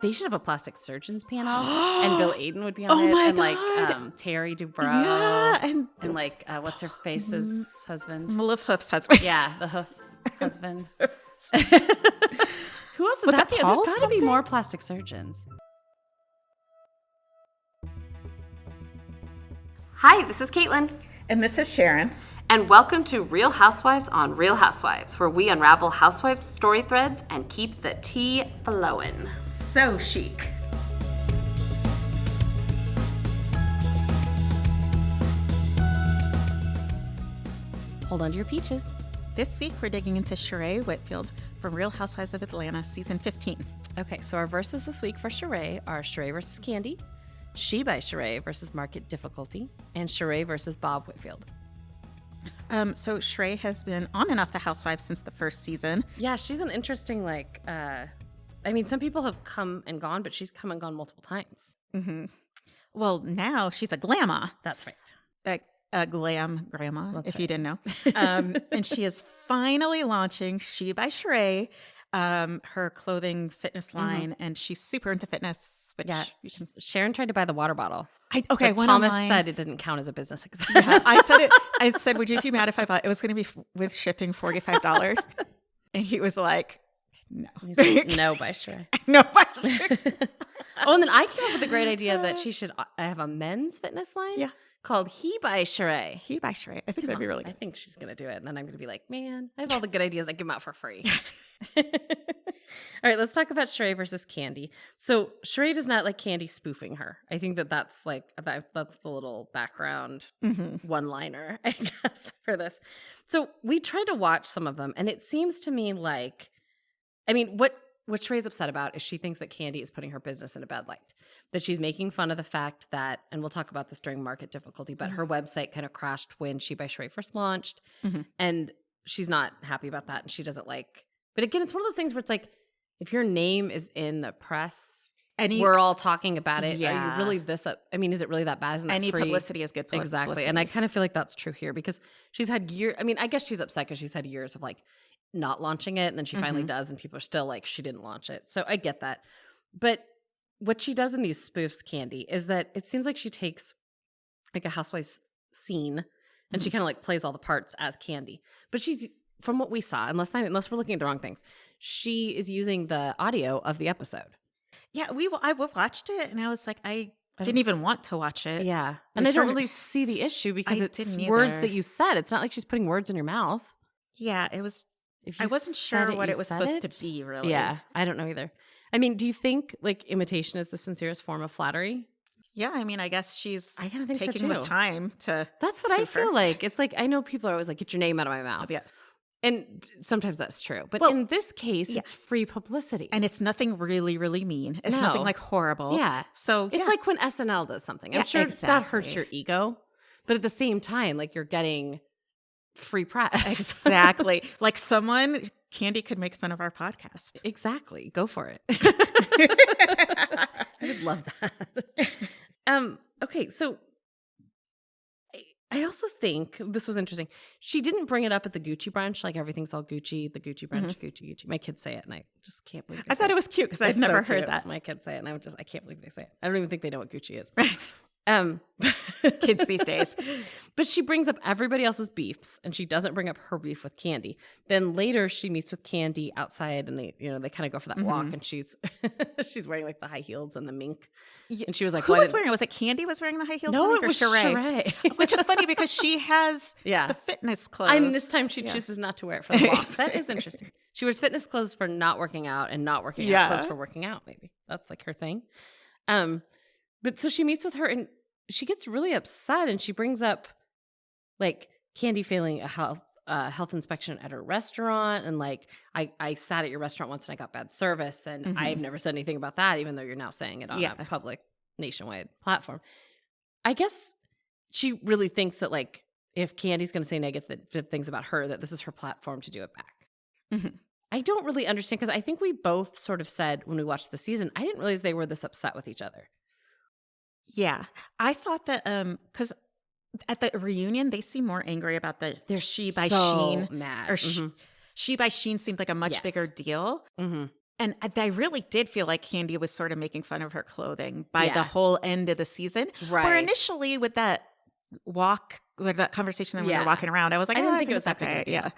They should have a plastic surgeons panel, and Bill Aiden would be on it, my and God. Terry Dubrow, Yeah, and what's her face's husband? Malif Hoof's husband. Yeah, the hoof husband. Who else is Was that? it Paul There's got to be something? more plastic surgeons. Hi, this is Caitlin. And this is Sharon. And welcome to Real Housewives on Real Housewives, where we unravel housewives' story threads and keep the tea flowing. So chic. Hold on to your peaches. This week, we're digging into Sheree Whitfield from Real Housewives of Atlanta, season 15. Okay, so our verses this week for Sheree are Sheree versus Kandi, She by Sheree versus Market Difficulty, and Sheree versus Bob Whitfield. So Sheree has been on and off the Housewives since the first season. Yeah, she's an interesting, some people have come and gone, but she's come and gone multiple times. Mm-hmm. Well, now she's a glamma. That's right. A glam grandma, That's if right. you didn't know. And she is finally launching She by Sheree, her clothing fitness line, and she's super into fitness. Which Sharon tried to buy the water bottle. I But went Thomas online. said it didn't count as a business expense. Yeah, I said, would you be mad if I bought it? Was going to be with shipping $45. And he was like, no. He's like, no, by Sheree. No. Oh, and then I came up with a great idea that she should have a men's fitness line called He by Sheree. He by Sheree. I think that'd be really I good. think she's going to do it. And then I'm going to be like, man, I have all the good ideas. I give them out for free. All right, let's talk about Sheree versus Kandi. So Sheree does not like Kandi spoofing her. I think that's the little background one-liner, I guess, for this. So we tried to watch some of them, and it seems to me like, what Sheree's upset about is she thinks that Kandi is putting her business in a bad light. That she's making fun of the fact that, and we'll talk about this during Market Difficulty, but her website kind of crashed when She by Sheree first launched. And she's not happy about that, and she doesn't like. But again, it's one of those things where it's like, if your name is in the press, we're all talking about it. Yeah. Are you really this up? Is it really that bad? Isn't that Any free? publicity is good publicity. Exactly. And I kind of feel like that's true here because she's had years. I guess she's upset because she's had years of not launching it. And then she finally does. And people are still like, she didn't launch it. So I get that. But what she does in these spoofs, Kandi, is that it seems like she takes a housewives scene and she kind of plays all the parts as Kandi. But she's, from what we saw, unless we're looking at the wrong things, she is using the audio of the episode. Yeah, I watched it and I was like, I didn't even want to watch it. Yeah. And I don't really see the issue because it's words that you said. It's not like she's putting words in your mouth. Yeah, it was. I wasn't sure what it was supposed to be, really. Yeah, I don't know either. Do you think imitation is the sincerest form of flattery? Yeah, I guess she's think taking the time to. That's what I feel like. It's like, I know people are always like, get your name out of my mouth. Yeah. And sometimes that's true. But in this case, it's free publicity. And it's nothing really, really mean. It's nothing horrible. Yeah. So it's like when SNL does something. I'm sure that hurts your ego. But at the same time, you're getting free press. Exactly. Kandi could make fun of our podcast. Exactly. Go for it. I would love that. Okay, so I also think this was interesting. She didn't bring it up at the Gucci brunch, everything's all Gucci, the Gucci brunch, Gucci. My kids say it, and I just can't believe I thought it was cute because I've never heard that. My kids say it, and I can't believe they say it. I don't even think they know what Gucci is. Kids these days. But she brings up everybody else's beefs, and she doesn't bring up her beef with Kandi. Then later, she meets with Kandi outside, and they kind of go for that walk, and she's wearing the high heels and the mink, and she was like, "Who was wearing? Was it Kandi was wearing the high heels? No, it was Sheree. Which is funny because she has the fitness clothes. And this time she chooses not to wear it for the walk. That is interesting. She wears fitness clothes for not working out, and not working out clothes for working out. Maybe that's her thing. But so she meets with her, and she gets really upset, and she brings up Kandi failing a health inspection at her restaurant, and I sat at your restaurant once and I got bad service, and I've never said anything about that, even though you're now saying it on a public nationwide platform. I guess she really thinks that if Kandi's going to say negative things about her, that this is her platform to do it back. I don't really understand because I think we both sort of said when we watched the season, I didn't realize they were this upset with each other. Yeah, I thought that because at the reunion they seem more angry about they're She by so Sheen mad. or She by Sheen seemed like a much bigger deal. And I really did feel like Kandi was sort of making fun of her clothing by the Yeah. whole end of the season. Where Right. initially with that that conversation when they were walking around, I was like, I oh, didn't I think it was that big of a okay. deal. Yeah.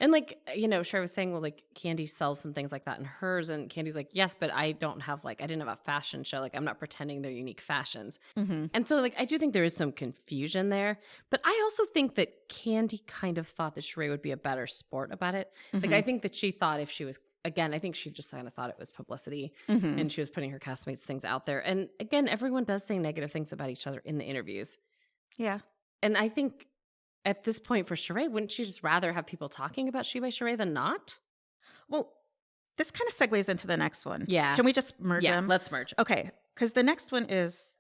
And like, Sheree was saying, well, like Kandi sells some things like that in hers, and Candy's like, yes, but I don't have I didn't have a fashion show. Like, I'm not pretending they're unique fashions. Mm-hmm. And so like, I do think there is some confusion there, but I also think that Kandi kind of thought that Sheree would be a better sport about it. Mm-hmm. Like, I think that she thought if she was, again, I think she just kind of thought it was publicity, Mm-hmm. and she was putting her castmates' things out there. And again, everyone does say negative things about each other in the interviews. Yeah. And I think at this point for Sheree, wouldn't she just rather have people talking about She by Sheree than not? Well, this kind of segues into the next one. Yeah. Can we just merge them? Let's merge. Okay. Because the next one is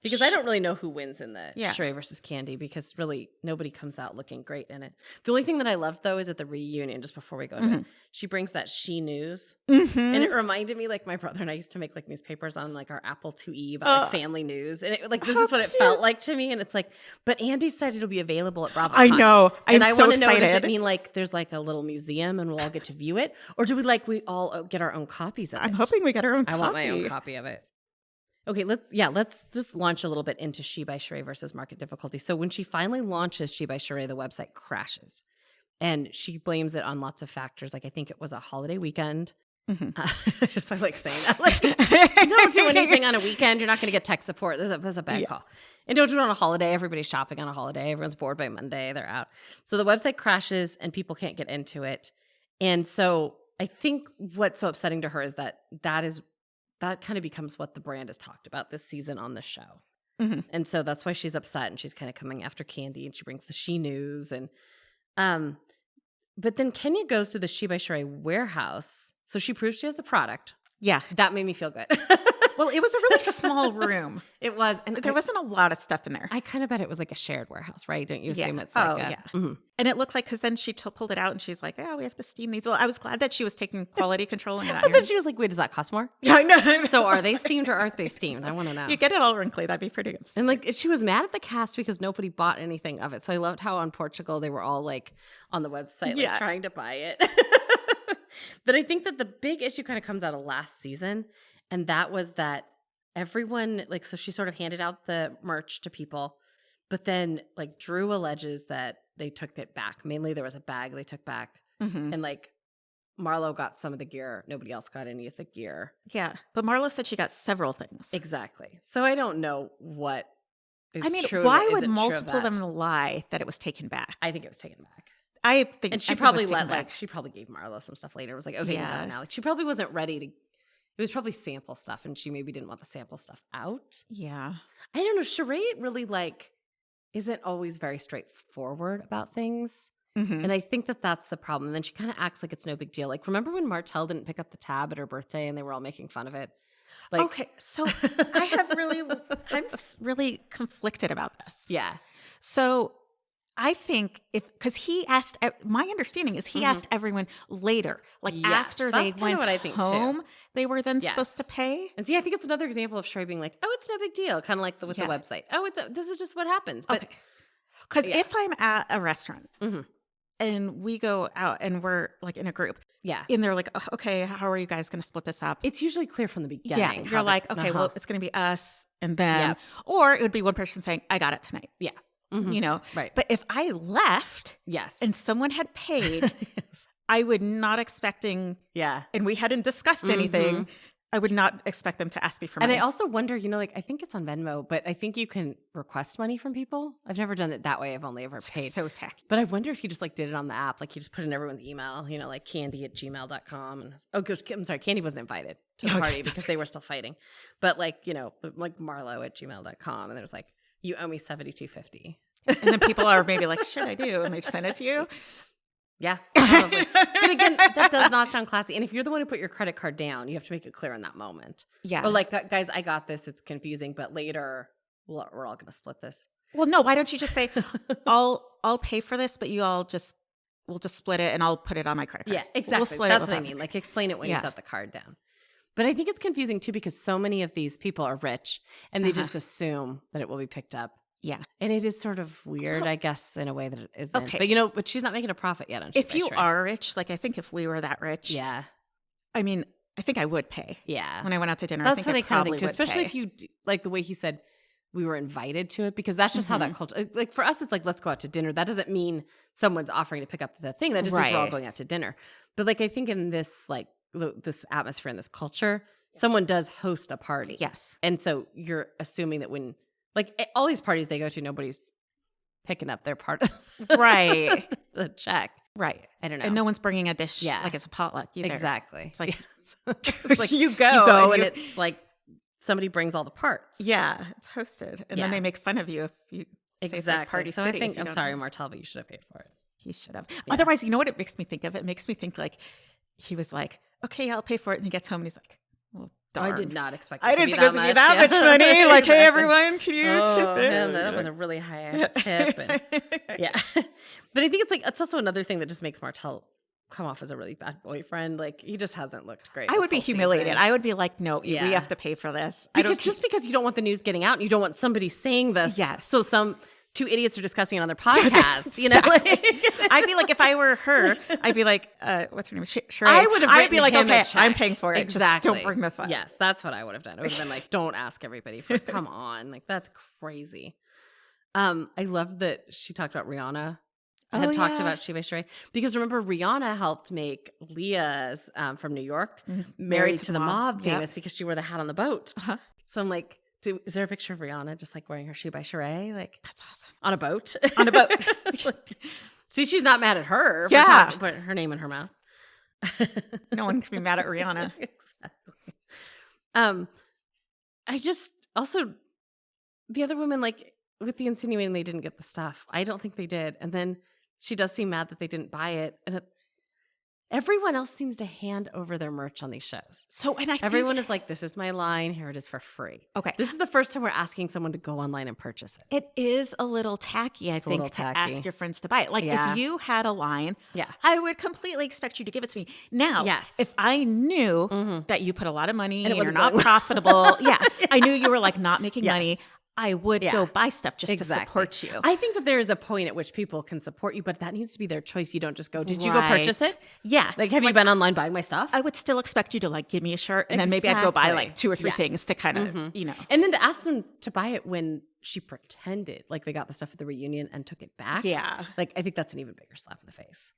Because I don't really know who wins in the Yeah. Sheree versus Kandi, because really nobody comes out looking great in it. The only thing that I loved, though, is at the reunion, just before we go to it, she brings that She News. Mm-hmm. And it reminded me, like, my brother and I used to make, like, newspapers on, like, our Apple IIe about, like, family news. And, it, like, this is what it felt like to me. And it's like, but Andy said it'll be available at BravoCon. I know. And I so want to know, excited. does it mean, like, there's, like, a little museum and we'll all get to view it? Or do we all get our own copies of it? I'm hoping we get our own copy. I want my own copy of it. Okay, let's just launch a little bit into She by Sheree versus market difficulty. So when she finally launches She by Sheree, the website crashes. And she blames it on lots of factors. Like, I think it was a holiday weekend. Mm-hmm. Just like saying that. Like, don't do anything on a weekend. You're not going to get tech support. That's a bad call. And don't do it on a holiday. Everybody's shopping on a holiday. Everyone's bored by Monday. They're out. So the website crashes and people can't get into it. And so I think what's so upsetting to her is that kind of becomes what the brand has talked about this season on the show. Mm-hmm. And so that's why she's upset, and she's kind of coming after Kandi, and she brings the She News. And but then Kenya goes to the She by Sheree warehouse. So she proves she has the product. Yeah. That made me feel good. Well, it was a really small room. It was. And There wasn't a lot of stuff in there. I kind of bet it was like a shared warehouse, right? Don't you Yeah. assume it's Oh, like yeah. Mhm. And it looked like, because then she pulled it out and she's like, oh, we have to steam these. Well, I was glad that she was taking quality control in that And area. then she was like, wait, does that cost more? Yeah, I know. So are they steamed or aren't they steamed? I want to know. You get it all wrinkly. That'd be pretty upsetting. And like, she was mad at the cast because nobody bought anything of it. So I loved how on Portugal they were all like on the website, like trying to buy it. But I think that the big issue kind of comes out of last season. And that was that everyone, like, so she sort of handed out the merch to people. But then like Drew alleges that they took it back. Mainly there was a bag they took back. Mm-hmm. And like Marlo got some of the gear. Nobody else got any of the gear. Yeah. But Marlo said she got several things. Exactly. So I don't know what is true. Why and would isn't true of multiple of that. them lie that it was taken back? I think it was taken back. I think, And she I think it probably was taken let back. she probably gave Marlo some stuff later. It was like, okay, you Yeah. got it now. Like, she probably wasn't ready to. It was probably sample stuff, and she maybe didn't want the sample stuff out. Yeah. I don't know. Sheree really like isn't always very straightforward about things, Mm-hmm. and I think that that's the problem. And then she kind of acts like it's no big deal. Like, remember when Martell didn't pick up the tab at her birthday, and they were all making fun of it? Like, Okay, so I'm really conflicted about this. yeah, So I think because he asked, my understanding is he asked everyone later, like Yes, after that's they kinda went what I think, too. home, they were then Yes. supposed to pay. and see, I think it's another example of Sheree being like, "Oh, it's no big deal," kind of like with Yeah. the website. Oh, this is just what happens. But Because Yeah. if I'm at a restaurant Mhm. and we go out and we're like in a group yeah, and they're like, "Oh, okay, how are you guys going to split this up?" it's usually clear from the beginning. Yeah, how you're the- like, okay, well, it's going to be us and them. Yep. Or it would be one person saying, I got it tonight, yeah, Mhm. you know? right. But if I left Yes, and someone had paid, Yes. I would not expecting, yeah. and we hadn't discussed anything, I would not expect them to ask me for And money. I also wonder, like, I think it's on Venmo, but I think you can request money from people. I've never done it that way. I've only ever paid. so tacky. But I wonder if you just like did it on the app, like you just put in everyone's email, like candy@gmail.com. And I'm sorry, Candy wasn't invited to the Okay, party that's because they were still fighting. But like, like Marlo@gmail.com, and there's like, you owe me $72.50. And then people are maybe like, should I do? And they send it to you. Yeah, probably. But again, that does not sound classy. And if you're the one who put your credit card down, you have to make it clear in that moment. Yeah. Or like, guys, I got this. It's confusing, but later we're all going to split this. Well, no, why don't you just say, I'll pay for this, but we'll just split it and I'll put it on my credit card. Yeah, exactly. We'll split it That's with what I them. mean. Like, explain it when you Yeah. set the card down. But I think it's confusing too because so many of these people are rich and they just assume that it will be picked up. Yeah. And it is sort of weird, I guess, in a way that it isn't. Okay. But she's not making a profit yet on She If by you Sheree. are rich, like I think if we were that rich, Yeah. I mean, I think I would pay. Yeah. When I went out to dinner, That's I what I think kind of probably think too, would especially pay. if you do, like the way he said we were invited to it, because that's just how that culture, like for us, it's like, let's go out to dinner. That doesn't mean someone's offering to pick up the thing. That just means we're all Right. going out to dinner. But like, I think in this, like this atmosphere and this culture, someone does host a party. Yes. And so you're assuming that when, like all these parties they go to, nobody's picking up their part of Right. the check. Right. I don't know. And no one's bringing a dish Yeah. like it's a potluck either. Exactly. It's like, It's like you go and you- it's like somebody brings all the parts. yeah, it's hosted. And Yeah. then they make fun of you if you say it's like Exactly. Party So City I think, if you I'm don't sorry, have- Martell, but you should have paid for it. He should have. Yeah. Otherwise, you know what it makes me think of? It makes me think like he was like, okay, I'll pay for it. And he gets home and he's like, well, darn. I did not expect it I to didn't be think it was that going to be much. that much money. Like, Exactly. hey, everyone, can you chip Oh, in? man, that was a really high tip. And, yeah. But I think it's like, it's also another thing that just makes Martell come off as a really bad boyfriend. Like, he just hasn't looked great. I this would be whole humiliated. season. I would be like, no, Yeah. we have to pay for this. Because just because you don't want the news getting out and you don't want somebody saying this. Yes. So some two idiots are discussing it on their podcast, you know? I'd be like, if I were her, I'd be like, what's her name? Sheree. I would have I'd written be like, him a okay, check. I'm paying for it. Exactly. Just don't bring this up. Yes, that's what I would have done. I would have been like, don't ask everybody for come on. Like, that's crazy. I love that she talked about Rihanna. Had Oh, talked yeah. about She by Sheree. Because remember, Rihanna helped make Leah's from New York, Mhm. Married to the Mob, Yep. famous because she wore the hat on the boat. Uh-huh. So I'm like, is there a picture of Rihanna just like wearing her She by Sheree? Like, That's awesome. on a boat? On a boat. Like, see, she's not mad at her for Yeah. put her name in her mouth. No one can be mad at Rihanna. Exactly. I just also the other women, like with the insinuating they didn't get the stuff. I don't think they did. And then she does seem mad that they didn't buy it. And everyone else seems to hand over their merch on these shows. So, and I Everyone think, is like, this is my line. Here it is for free. okay. This is the first time we're asking someone to go online and purchase it. It is a little tacky, I It's a little think, to tacky. ask your friends to buy it. Like, Yeah. if you had a line, Yeah. I would completely expect you to give it to me. Now, Yes. if I knew Mhm. that you put a lot of money And it and you're wasn't not going- profitable, I knew you were like not making Yes. money, I would Yeah. go buy stuff just Exactly. to support you. I think that there is a point at which people can support you, but that needs to be their choice. You don't just go, did you go purchase Right. it? Yeah. Like, have you been online buying my stuff? I would still expect you to like give me a shirt and then maybe I'd go buy Exactly. like 2 or 3 Yes. things to kind of, Mhm. you know. And then to ask them to buy it when she pretended like they got the stuff at the reunion and took it back. Yeah. Like, I think that's an even bigger slap in the face.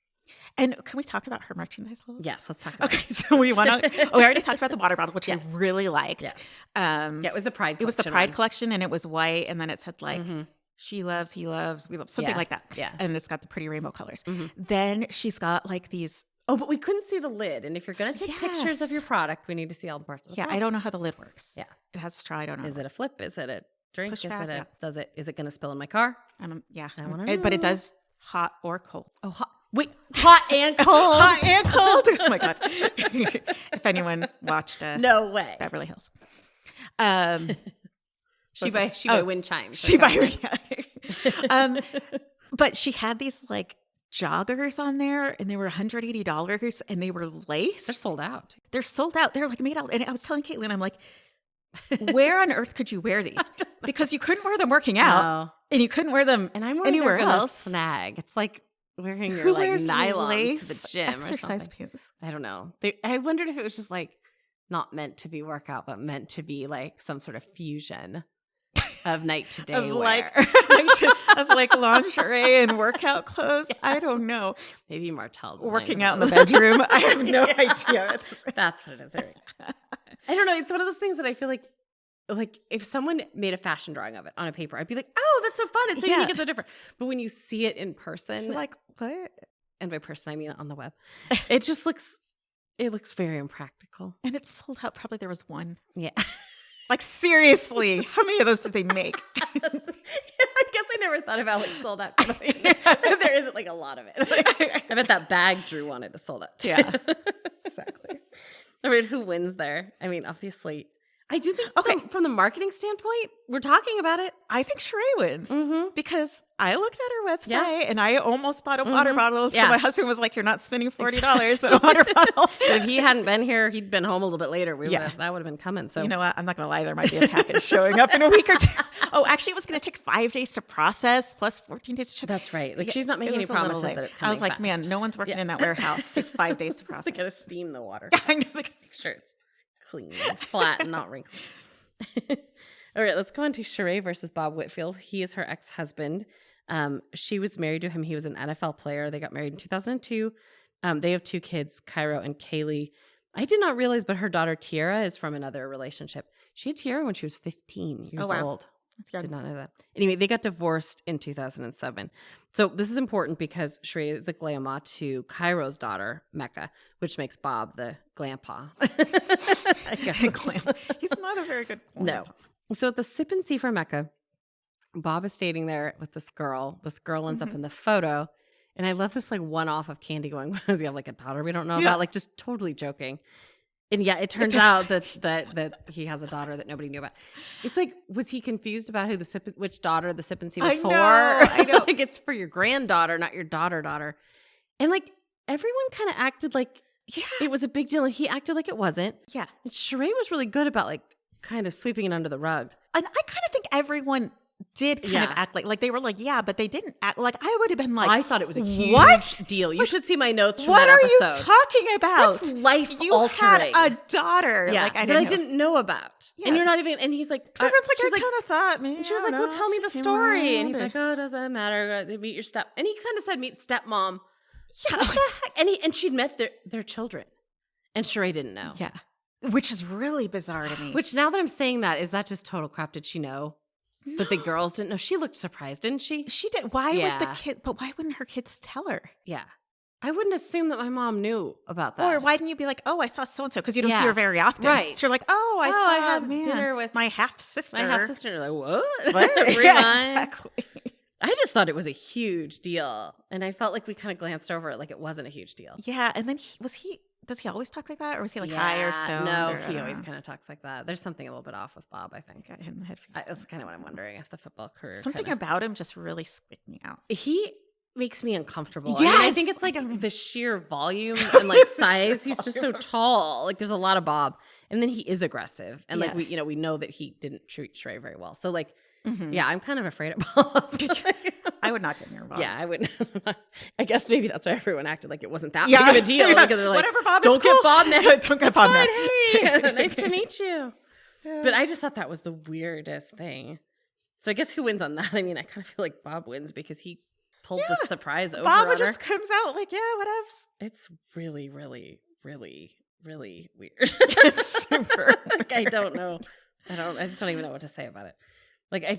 And can we talk about her merchandise a little? Yes, let's talk about Okay, so we want to. We already talked about the water bottle, which Yes. I really liked. Yes. Yeah, it was the Pride it was the collection Pride one. collection, and it was white, and then it said like Mhm. she loves, he loves, we love, something Yeah. like that. Yeah. And it's got the pretty rainbow colors. Mhm. Then she's got like these. Oh, but we couldn't see the lid. And if you're going to take pictures of Yes. your product, we need to see all the parts of the Yeah, product. I don't know how the lid works. Yeah. It has a straw. I don't know. Is it a flip? Is it a drink? Push Is back, it a, yeah. is it going to spill in my car? Yeah. I wanna But it know. does hot or cold. Oh, hot. Wait, hot and cold? Hot and cold. Oh my god! If anyone watched No way. Beverly Hills, She by Oh, wind chimes. she by her. But she had these like joggers on there, and they were $180, and they were lace. They're sold out. They're sold out. They're like made out. And I was telling Caitlin, I'm like, where on earth could you wear these? Because you couldn't wear them working out, and you couldn't wear them And I'm worried anywhere they're gonna else. snag. It's like wearing your Who like wears nylons lace to the gym or exercise something. pants? I don't know. I wondered if it was just like not meant to be workout, but meant to be like some sort of fusion of night to day Of wear. of like lingerie and workout clothes. I don't know. Maybe Martell's Working out in the bedroom. I have no idea. That's what it is. I don't know. It's one of those things that I feel like if someone made a fashion drawing of it on a paper, I'd be like, oh, that's so fun. It's so unique. It's so different. But when you see it in person, You're like, what? and by person, I mean on the web, it just looks very impractical. And it's sold out. Probably there was one. Yeah. Like, seriously, how many of those did they make? I guess I never thought about like sold out clothing. There isn't like a lot of it. Like, I bet that bag Drew wanted to sold out too. Yeah, exactly. I mean, who wins there? I mean, obviously, I do think from the marketing standpoint, we're talking about it. I think Sheree wins because I looked at her website Yeah. and I almost bought a water bottle. So Yeah. my husband was like, "You're not spending $40 on a water bottle." But if he hadn't been here, he'd been home a little bit later. Yeah. That would have been coming. So You know what? I'm not going to lie. There might be a package showing up in a week or two. Oh, actually, it was going to take 5 days to process plus 14 days to ship. That's right. Like, Yeah, she's not making it any was a little promises late. that it's coming I was like, fast. man, no one's working in that warehouse. It takes 5 days to process. They gotta steam the water. I know. Make sure it's clean, flat, and not wrinkled. All right, let's go on to Sheree versus Bob Whitfield. He is her ex-husband. She was married to him. He was an NFL player. They got married in 2002. They have 2 kids, Cairo and Kaylee. I did not realize, but her daughter Tiara is from another relationship. She had Tiara when she was 15 years old. That's good. Did not know that. Anyway, they got divorced in 2007. So this is important because Sheree is the grandma to Cairo's daughter, Mecca, which makes Bob the grandpa. He's not a very good point. No. So at the sip and see for Mecca, Bob is standing there with this girl. This girl ends up in the photo. And I love this like one-off of Kandi going, does he have like a daughter we don't know about? Like just totally joking. And yeah, it turns out that he has a daughter that nobody knew about. It's like, was he confused about which daughter the sip and see was for? I know. Like it's for your granddaughter, not your daughter. And like everyone kind of acted like it was a big deal, and he acted like it wasn't. Yeah. And Sheree was really good about like kind of sweeping it under the rug. And I kind of think everyone did kind of act like they were like, yeah, but they didn't act like I would have been like, I thought it was a huge deal. You should see my notes from that episode. What are you talking about? That's life you altering. had a daughter. Yeah, like, that I didn't know about. Yeah. And you're not even, and he's like, everyone's like, I kind of thought, man. And she was like, well, tell me the story. And he's like, oh, it doesn't matter. Meet your and he kind of said, meet stepmom. Yeah. What the heck? And she'd met their children. And Sheree didn't know. Yeah. Which is really bizarre to me. Which now that I'm saying that, is that just total crap? Did she know? No. But the girls didn't know. She looked surprised, didn't she? She did. Why wouldn't her kids tell her? Yeah. I wouldn't assume that my mom knew about that. Or why didn't you be like, oh, I saw so-and-so, because you don't see her very often. Right. So you're like, I had dinner with my half-sister. My half-sister. You're like, what? Exactly. I just thought it was a huge deal. And I felt like we kind of glanced over it like it wasn't a huge deal. Yeah. And then does he always talk like that? Or was he like high or stoned? No, he always kind of talks like that. The's something a little bit off with Bob, I think. Got hit in the head. That's kind of what I'm wondering, if the football career. Something about him just really squeaked me out. He makes me uncomfortable. Yes! I think it's like the sheer volume and like size. He's just so tall. Like there's a lot of Bob. And then he is aggressive. And like we know that he didn't treat Sheree very well. So like, yeah, I'm kind of afraid of Bob. I would not get near Bob. Yeah, I wouldn't. I guess maybe that's why everyone acted like it wasn't that big of a deal. Yeah. Because they're like, whatever, Bob, don't get Bob now. Don't get Bob now. Hey, nice to meet you. Yeah. But I just thought that was the weirdest thing. So I guess who wins on that? I mean, I kind of feel like Bob wins because he pulled the surprise over Bob on just her. comes out like, yeah, whatevs. It's really, really, really, really weird. It's super. Like, I don't know. I just don't even know what to say about it. Like I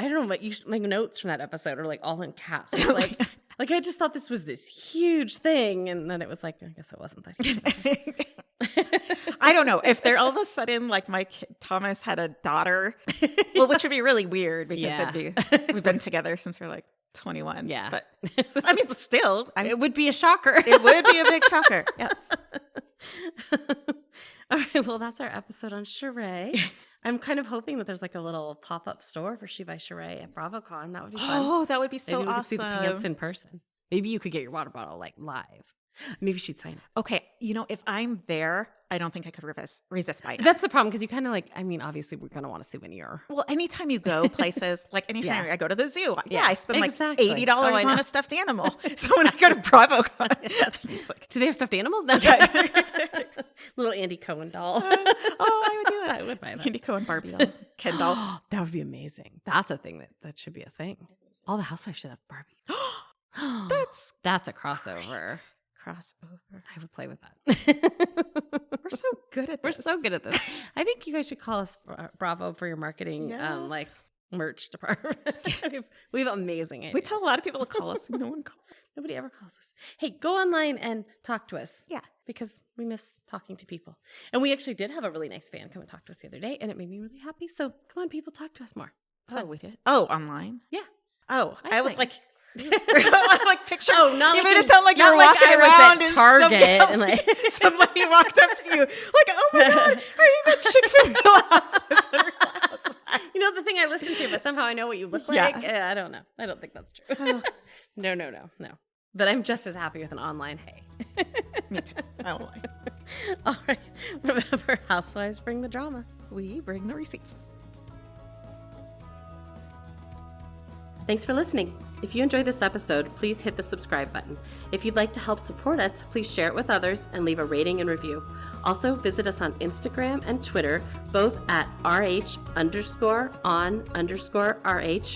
don't know, but my notes from that episode are like all in caps. It's like I just thought this was this huge thing, and then it was like, I guess it wasn't that huge. I don't know if they're all of a sudden like Thomas had a daughter, well, which would be really weird because we've been together since we're like 21. Yeah, but I mean, still, it would be a shocker. It would be a big shocker. Yes. All right. Well, that's our episode on Sheree. I'm kind of hoping that there's like a little pop-up store for She by Sheree at BravoCon. That would be fun. Oh, that would be so Maybe we awesome. could see the pants in person. Maybe you could get your water bottle like live. Maybe she'd sign it. Okay, if I'm there, I don't think I could resist buying it. That's the problem, because you kind of like, I mean, obviously we're going to want a souvenir. Well, anytime you go places, like anytime I go to the zoo, I spend like $80 on a stuffed animal. So when I go to BravoCon, do they have stuffed animals? No. Little Andy Cohen doll. I would do that. I would buy that. Andy Cohen Barbie doll. Ken doll. That would be amazing. That's a thing that should be a thing. All the housewives should have Barbie. That's a crossover. Crossover. I would play with that. We're so good at this. We're so good at this. I think you guys should call us Bravo for your marketing, like merch department. we have amazing ideas. We tell a lot of people to call us. No one calls. Nobody ever calls us. Hey, go online and talk to us. Yeah. Because we miss talking to people. And we actually did have a really nice fan come and talk to us the other day, and it made me really happy. So come on, people, talk to us more. We did? Oh, online? Yeah. Oh, I was like... like picture. Oh, not you like made it sound like you're walking around at Target and like somebody walked up to you like, "Oh my god, are you that chick from Real Housewives?" You know the thing I listen to, but somehow I know what you look like. I don't know. I don't think that's true. No. But I'm just as happy with an online hey. Me too. I won't lie. All right. Remember, housewives bring the drama. We bring the receipts. Thanks for listening. If you enjoyed this episode, please hit the subscribe button. If you'd like to help support us, please share it with others and leave a rating and review. Also, visit us on Instagram and Twitter, both at RH_on_RH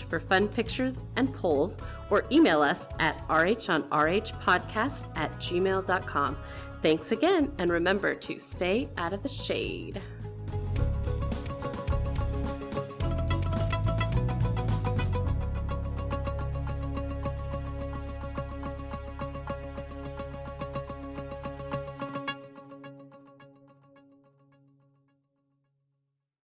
for fun pictures and polls, or email us at rhonrhpodcast@gmail.com. Thanks again, and remember to stay out of the shade.